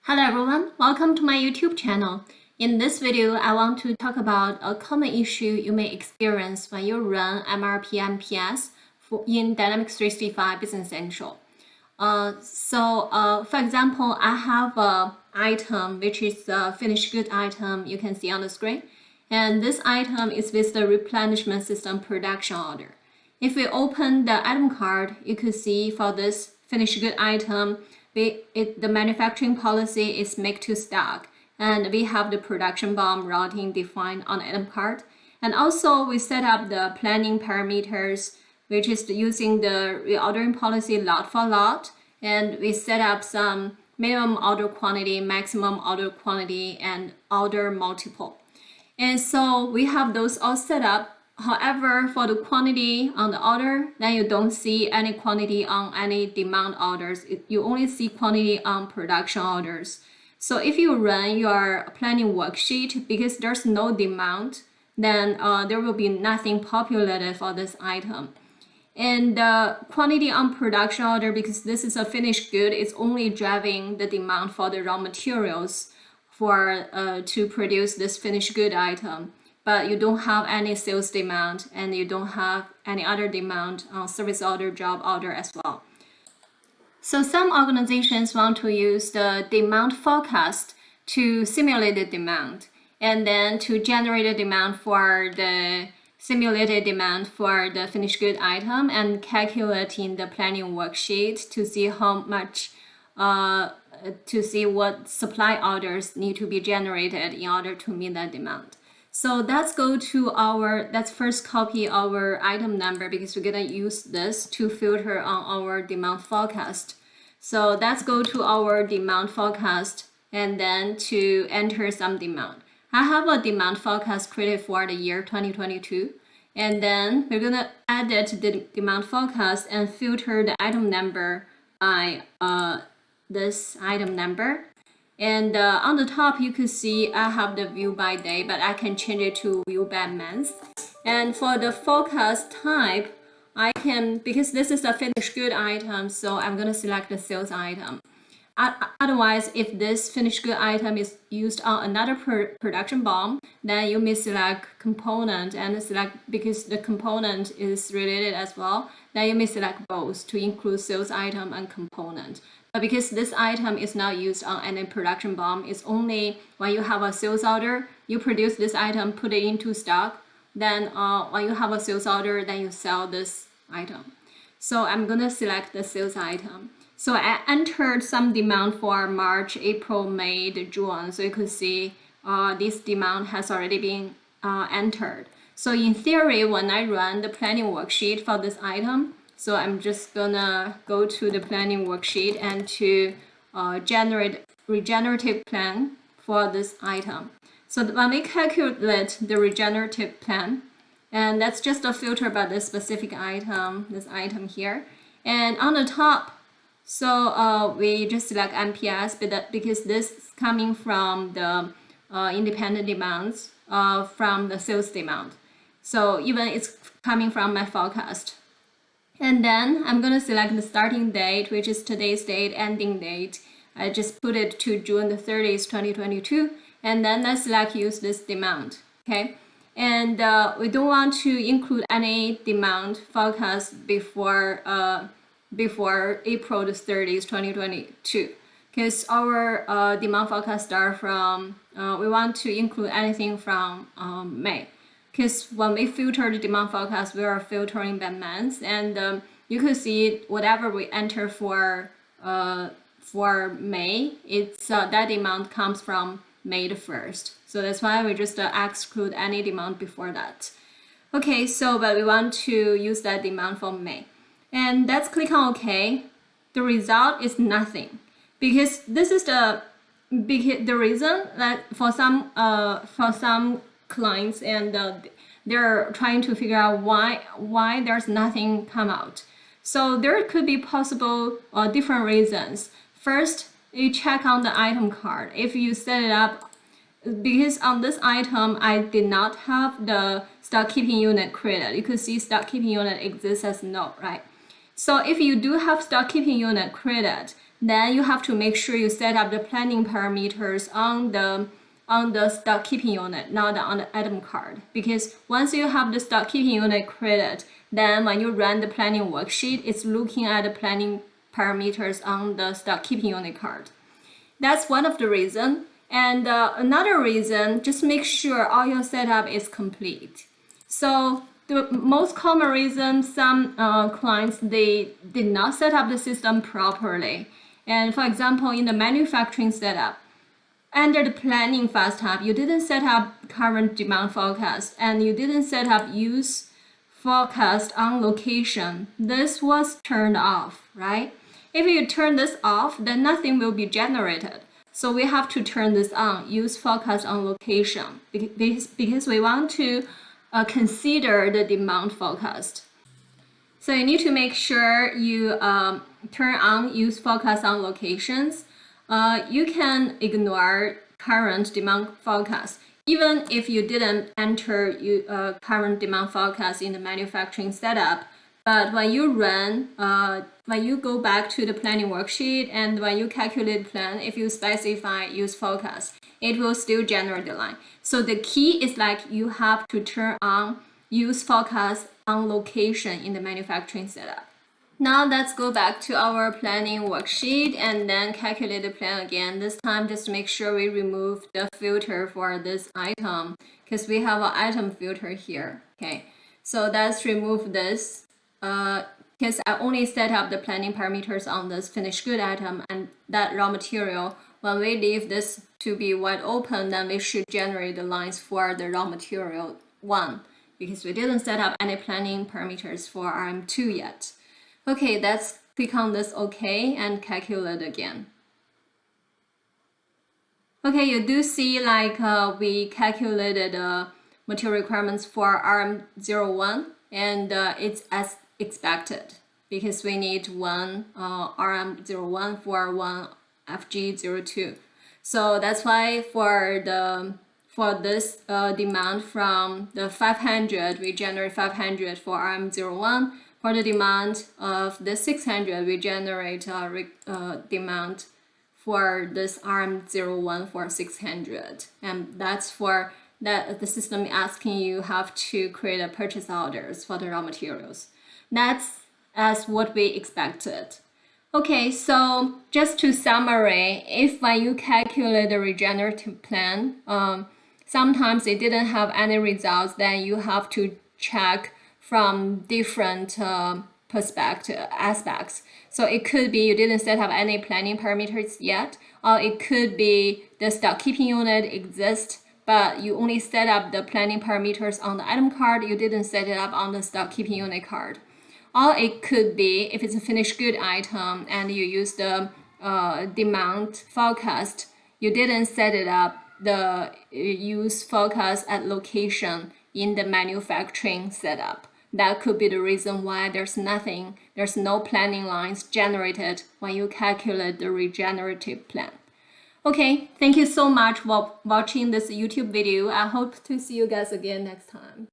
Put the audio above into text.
Hello everyone, welcome to my YouTube channel. In this video, I want to talk about a common issue you may experience when you run MRP MPS in Dynamics 365 Business Central. For example, I have an item which is a finished good item you can see on the screen. And this item is with the replenishment system production order. If we open the item card, you could see for this finished good item, the manufacturing policy is make to stock, and we have the production BOM routing defined on the item card. And also we set up the planning parameters, which is using the reordering policy lot for lot, and we set up some minimum order quantity, maximum order quantity, and order multiple. And so we have those all set up. However, for the quantity on the order, then you don't see any quantity on any demand orders. You only see quantity on production orders. So if you run your planning worksheet, because there's no demand, then there will be nothing populated for this item. And the quantity on production order, because this is a finished good, it's only driving the demand for the raw materials to produce this finished good item. But you don't have any sales demand, and you don't have any other demand on service order, job order as well. So some organizations want to use the demand forecast to simulate the demand, and then to generate the demand for the simulated demand for the finished good item, and calculating the planning worksheet to see how much to see what supply orders need to be generated in order to meet that demand. So let's first copy our item number, because we're gonna use this to filter on our demand forecast. So let's go to our demand forecast and then to enter some demand. I have a demand forecast created for the year 2022. And then we're gonna edit the demand forecast and filter the item number by this item number. And on the top, you could see I have the view by day, but I can change it to view by month. And for the forecast type, because this is a finished good item, so I'm going to select the sales item. Otherwise, if this finished good item is used on another production BOM, then you may select component and select, because the component is related as well, then you may select both to include sales item and component. But because this item is not used on any production BOM, it's only when you have a sales order, you produce this item, put it into stock. Then when you have a sales order, then you sell this item. So I'm gonna select the sales item. So I entered some demand for March, April, May, June. So you could see this demand has already been entered. So in theory, when I run the planning worksheet for this item, so I'm just gonna go to the planning worksheet and to generate regenerative plan for this item. So when we calculate the regenerative plan, and that's just a filter by this specific item, this item here. And on the top, so we just select MPS, because this is coming from the independent demands from the sales demand. So even it's coming from my forecast. And then I'm going to select the starting date, which is today's date, ending date. I just put it to June the 30th, 2022. And then let's select use this demand. Okay. And we don't want to include any demand forecast before April the 30th, 2022. Because our demand forecast start from, we want to include anything from May. Because when we filter the demand forecast, we are filtering by months, and you could see whatever we enter for May, it's that demand comes from May the 1st. So that's why we just exclude any demand before that. Okay, so but we want to use that demand for May, and let's click on OK. The result is nothing, because this is the reason that for some clients, and they're trying to figure out why there's nothing come out. So there could be possible different reasons. First, you check on the item card. If you set it up, because on this item I did not have the stock keeping unit created. You could see stock keeping unit exists as no, right? So if you do have stock keeping unit created, then you have to make sure you set up the planning parameters on the stock keeping unit, not on the item card. Because once you have the stock keeping unit created, then when you run the planning worksheet, it's looking at the planning parameters on the stock keeping unit card. That's one of the reasons. And another reason, just make sure all your setup is complete. So the most common reason, some clients, they did not set up the system properly. And for example, in the manufacturing setup, under the planning fast tab, you didn't set up current demand forecast and you didn't set up use forecast on location. This was turned off, right? If you turn this off, then nothing will be generated. So we have to turn this on, use forecast on location, because we want to consider the demand forecast. So you need to make sure you turn on use forecast on locations. You can ignore current demand forecast. Even if you didn't enter current demand forecast in the manufacturing setup, but when you run, when you go back to the planning worksheet and when you calculate plan, if you specify use forecast, it will still generate the line. So the key is like you have to turn on use forecast on location in the manufacturing setup. Now let's go back to our planning worksheet and then calculate the plan again. This time just make sure we remove the filter for this item because we have an item filter here. Okay, so let's remove this because I only set up the planning parameters on this finished good item and that raw material. When we leave this to be wide open, then we should generate the lines for the raw material 1 because we didn't set up any planning parameters for RM2 yet. Okay, let's click on this OK and calculate again. Okay, you do see like we calculated material requirements for RM01 and it's as expected because we need one RM01 for one FG02. So that's why for this demand from the 500, we generate 500 for RM01. For the demand of the 600, we generate demand for this RM01 for 600. And that's for that the system asking you have to create a purchase orders for the raw materials. That's as what we expected. Okay, so just to summarize, if when you calculate the regenerative plan, sometimes it didn't have any results, then you have to check from different aspects. So it could be you didn't set up any planning parameters yet, or it could be the stock keeping unit exists, but you only set up the planning parameters on the item card, you didn't set it up on the stock keeping unit card. Or it could be if it's a finished good item and you use the demand forecast, you didn't set it up the use forecast at location in the manufacturing setup. That could be the reason why there's no planning lines generated when you calculate the regenerative plan. Okay, thank you so much for watching this YouTube video. I hope to see you guys again next time.